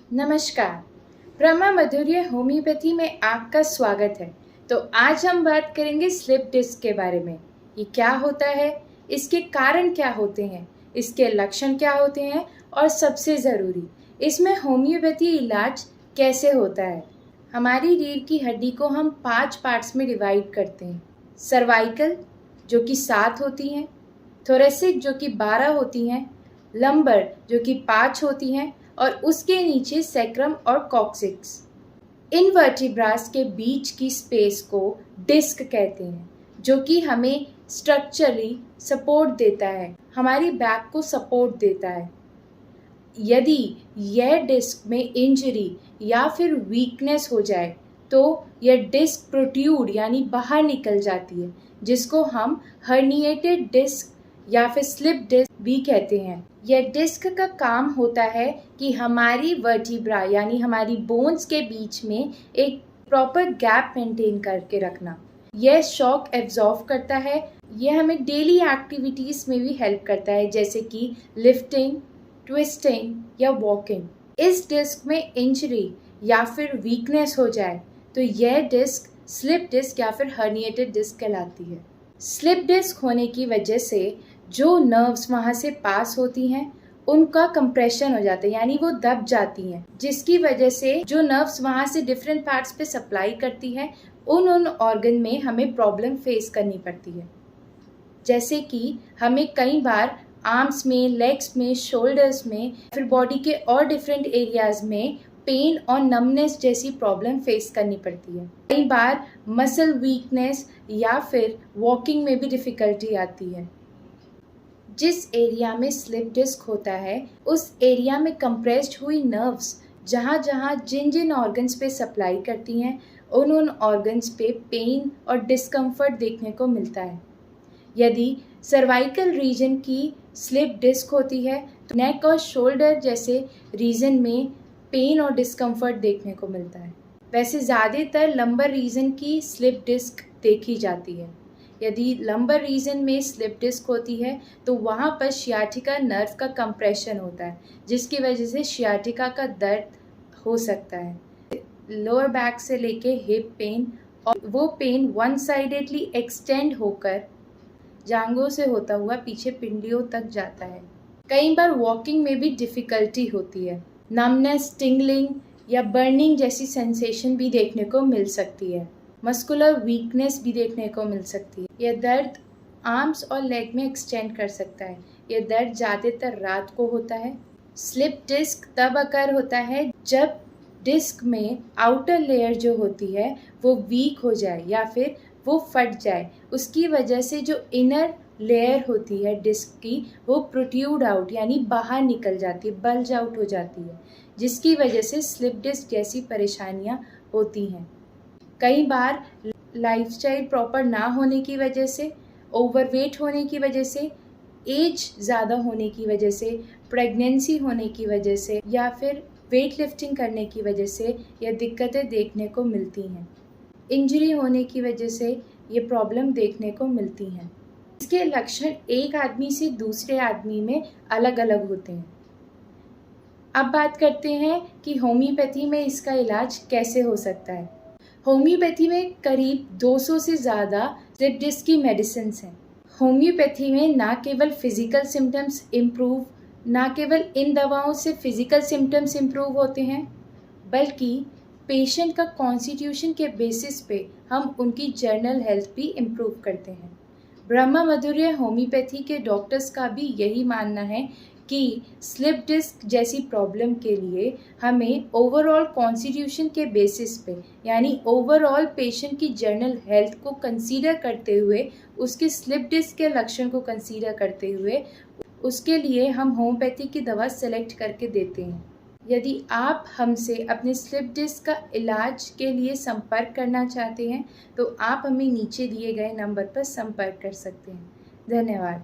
नमस्कार। ब्रह्मा माधुर्य होम्योपैथी में आपका स्वागत है। तो आज हम बात करेंगे स्लिप डिस्क के बारे में। ये क्या होता है, इसके कारण क्या होते हैं, इसके लक्षण क्या होते हैं और सबसे ज़रूरी इसमें होम्योपैथी इलाज कैसे होता है। हमारी रीढ़ की हड्डी को हम 5 पार्ट्स में डिवाइड करते हैं। सर्वाइकल जो कि 7 होती हैं, थोरेसिक जो कि 12 होती हैं, लंबर जो कि 5 होती हैं और उसके नीचे सैक्रम और कॉक्सिक्स। इन वर्टिब्रास के बीच की स्पेस को डिस्क कहते हैं, जो कि हमें स्ट्रक्चरली सपोर्ट देता है, हमारी बैक को सपोर्ट देता है। यदि यह डिस्क में इंजरी या फिर वीकनेस हो जाए तो यह डिस्क प्रोट्रूड यानी बाहर निकल जाती है, जिसको हम हर्निएटेड डिस्क या फिर स्लिप डिस्क भी कहते हैं। यह डिस्क का काम होता है कि हमारी वर्टिब्रा यानी हमारी बोन्स के बीच में एक प्रॉपर गैप मेंटेन करके रखना। यह शॉक एब्जॉर्ब करता है। यह हमें डेली एक्टिविटीज़ में भी हेल्प करता है, जैसे कि लिफ्टिंग, ट्विस्टिंग या वॉकिंग। इस डिस्क में इंजरी या फिर वीकनेस हो जाए तो यह डिस्क स्लिप डिस्क या फिर हर्निएटेड डिस्क कहलाती है। स्लिप डिस्क होने की वजह से जो नर्व्स वहाँ से पास होती हैं उनका कंप्रेशन हो जाता है, यानी वो दब जाती हैं, जिसकी वजह से जो नर्व्स वहाँ से डिफरेंट पार्ट्स पे सप्लाई करती हैं उन ऑर्गन में हमें प्रॉब्लम फेस करनी पड़ती है। जैसे कि हमें कई बार आर्म्स में, लेग्स में, शोल्डर्स में, फिर बॉडी के और डिफरेंट एरियाज में पेन और नमनेस जैसी प्रॉब्लम फेस करनी पड़ती है। कई बार मसल वीकनेस या फिर वॉकिंग में भी डिफ़िकल्टी आती है। जिस एरिया में स्लिप डिस्क होता है उस एरिया में कंप्रेस्ड हुई नर्व्स जहाँ जहाँ जिन जिन ऑर्गन्स पे सप्लाई करती हैं उन ऑर्गन्स पे पेन और डिस्कम्फर्ट देखने को मिलता है। यदि सर्वाइकल रीजन की स्लिप डिस्क होती है तो नेक और शोल्डर जैसे रीजन में पेन और डिस्कम्फर्ट देखने को मिलता है। वैसे ज़्यादातर लंबर रीजन की स्लिप डिस्क देखी जाती है। यदि लंबर रीजन में स्लिप डिस्क होती है तो वहाँ पर शियाटिका नर्व का कंप्रेशन होता है, जिसकी वजह से शियाटिका का दर्द हो सकता है। लोअर बैक से लेके हिप पेन, और वो पेन वन साइडेडली एक्सटेंड होकर जांघों से होता हुआ पीछे पिंडियों तक जाता है। कई बार वॉकिंग में भी डिफ़िकल्टी होती है। नमनेस, टिंगलिंग या बर्निंग जैसी सेंसेशन भी देखने को मिल सकती है। मस्कुलर वीकनेस भी देखने को मिल सकती है। यह दर्द आर्म्स और लेग में एक्सटेंड कर सकता है। यह दर्द ज़्यादातर रात को होता है। स्लिप डिस्क तब अकर होता है जब डिस्क में आउटर लेयर जो होती है वो वीक हो जाए या फिर वो फट जाए। उसकी वजह से जो इनर लेयर होती है डिस्क की वो प्रोट्रूड आउट यानी बाहर निकल जाती है, बल्ज आउट हो जाती है, जिसकी वजह से स्लिप डिस्क जैसी परेशानियां होती हैं। कई बार लाइफस्टाइल प्रॉपर ना होने की वजह से, ओवरवेट होने की वजह से, एज ज़्यादा होने की वजह से, प्रेगनेंसी होने की वजह से या फिर वेट लिफ्टिंग करने की वजह से यह दिक्कतें देखने को मिलती हैं। इंजरी होने की वजह से ये प्रॉब्लम देखने को मिलती हैं। इसके लक्षण एक आदमी से दूसरे आदमी में अलग अलग होते हैं। अब बात करते हैं कि होम्योपैथी में इसका इलाज कैसे हो सकता है। होम्योपैथी में करीब 200 से ज़्यादा स्लिप डिस्क की मेडिसिन हैं। होम्योपैथी में ना केवल फिजिकल सिम्टम्स इम्प्रूव, ना केवल इन दवाओं से फिजिकल सिम्टम्स इम्प्रूव होते हैं, बल्कि पेशेंट का कॉन्स्टिट्यूशन के बेसिस पे हम उनकी जर्नल हेल्थ भी इम्प्रूव करते हैं। ब्रह्मा माधुर्य होम्योपैथी के डॉक्टर्स का भी यही मानना है कि स्लिप डिस्क जैसी प्रॉब्लम के लिए हमें ओवरऑल कॉन्स्टिट्यूशन के बेसिस पे यानी ओवरऑल पेशेंट की जर्नल हेल्थ को कंसीडर करते हुए, उसके स्लिप डिस्क के लक्षण को कंसीडर करते हुए उसके लिए हम होम्योपैथी की दवा सेलेक्ट करके देते हैं। यदि आप हमसे अपने स्लिप डिस्क का इलाज के लिए संपर्क करना चाहते हैं तो आप हमें नीचे दिए गए नंबर पर संपर्क कर सकते हैं। धन्यवाद।